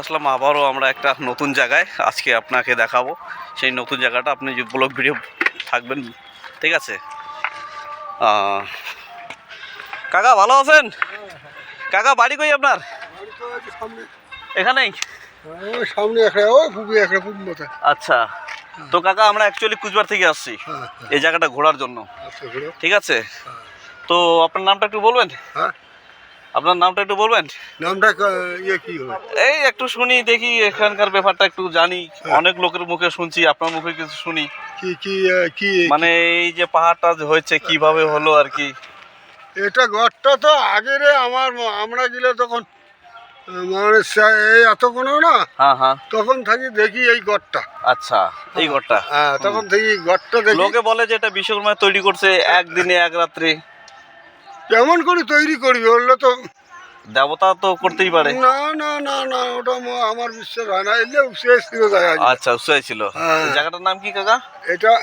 আসলাম আবারও আমরা একটা নতুন জায়গায়। আজকে আপনাকে দেখাবো সেই নতুন জায়গাটা। আপনি যে ব্লগ ভিডিও থাকবেন, ঠিক আছে? কাকা ভালো আছেন? কাকা বাড়ি কই আপনার? এখানেই সামনে আচ্ছা। তো কাকা আমরা অ্যাকচুয়ালি কুচবিহার থেকে আসছি এই জায়গাটা ঘোরার জন্য, ঠিক আছে? তো আপনার নামটা একটু বলবেন? আপনার নামটা একটু বলবেন? নামটা ইয়ে কি হয়? এই একটু শুনি, দেখি এখানকার ব্যাপারটা একটু জানি। অনেক লোকের মুখে শুনছি, আপনার মুখে কিছু শুনি। কি কি কি মানে এই যে পাহাড়টা যে হয়েছে কিভাবে হলো আর কি? এটা ঘরটা তো আগের আমরা গেলে তখন মানে এই এতক্ষণ না, হ্যাঁ হ্যাঁ, তখন থাকি দেখি এই ঘরটা। আচ্ছা, এই ঘরটা তখন থেকে ঘরটা দেখি। লোকে বলে যে এটা বিশ্বকর্মা তৈরি করছে একদিনে এক রাত্রে। কেমন করে তৈরি করবি? বললে তো দেবতা তো করতেই পারে। না না না না, ওটা আমার বিশ্বাস হয় না। এলে শেষ ছিল জায়গা। আচ্ছা, উৎসাহ ছিল। জায়গাটার নাম কি কাকা? এটা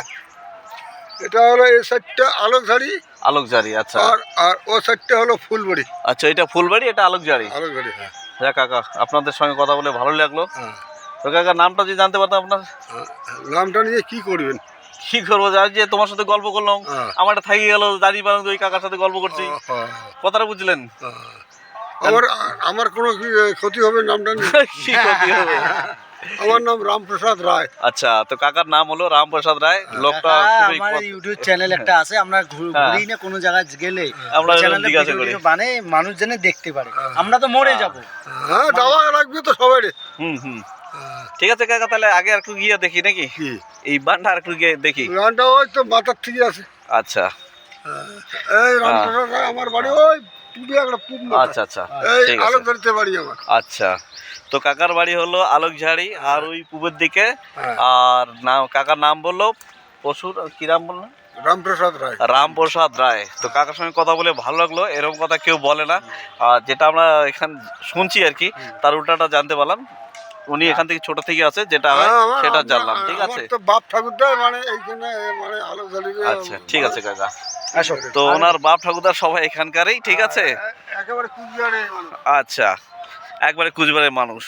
এটা হলো এই সাইডটা আলোকঝাড়ি। আলোকঝাড়ি, আচ্ছা। আর ও সাইডটা হলো ফুলবাড়ি। আচ্ছা, এটা ফুলবাড়ি, এটা আলোকঝাড়ি। আলোকঝাড়ি, হ্যাঁ। হ্যাঁ কাকা, আপনাদের সঙ্গে কথা বলে ভালো লাগলো। তো কাকা নামটা যদি জানতে পারতাম আপনার? নামটা নিয়ে কি করবেন? কি করবো, যে তোমার সাথে গল্প করলাম, আমার থাকি গেল দাঁড়িয়ে পালন, ওই কাকার সাথে গল্প করছি, কথাটা বুঝলেন? আমার কোনো কি ক্ষতি হবে নামটা নিয়ে? কি ক্ষতি হবে? আমার নাম রামপ্রসাদ রায়। আচ্ছা, তো কাকার নাম হলো রামপ্রসাদ রায়। লোকটা আমার ইউটিউব চ্যানেল একটা আছে, আমরা ঘুরি না কোনো জায়গায় গেলে আমরা জিজ্ঞাসা করি, মানে মানুষ যেন দেখতে পারে। আমরা তো মরে যাব। হ্যাঁ, যাওয়া লাগবে তো সবাই। ঠিক আছে কাকা, তাহলে আগে আর একটু গিয়ে দেখি নাকি? এই বানটা আর একটু গিয়ে দেখি। বানটা ওই তো মাথার থেকে আছে। আচ্ছা, এই রামপ্রসাদ রায় আমার বাড়ি ওই আচ্ছা আচ্ছা, এই আলোকঝাড়িতে বাড়ি আমার। আচ্ছা, তো কাকার বাড়ি হলো আলোকঝাড়ি আর ওই পূবের দিকে। আর নাম, কাকার নাম বললো পশুর কি নাম বললো? রামপ্রসাদ রায়। রামপ্রসাদ রায়। তো কাকার সঙ্গে কথা বলে ভালো লাগলো। এরকম কথা কেউ বলে না, আর যেটা আমরা এখানে শুনছি আর কি, তার উল্টাটা জানতে পারলাম। উনি এখান থেকে ছোট থেকে আছে, যেটা হয় সেটা জানলাম। ঠিক আছে, তো বাপ ঠাকুরদা মানে এইখানে মানে আলোকঝাড়ি। আচ্ছা ঠিক আছে কাকা। তো ওনার বাপ ঠাকুরদা সবাই এখানকারই, ঠিক আছে? একেবারে কুচবিহারে মানুষ। আচ্ছা, একবারে কুচবিহারের মানুষ।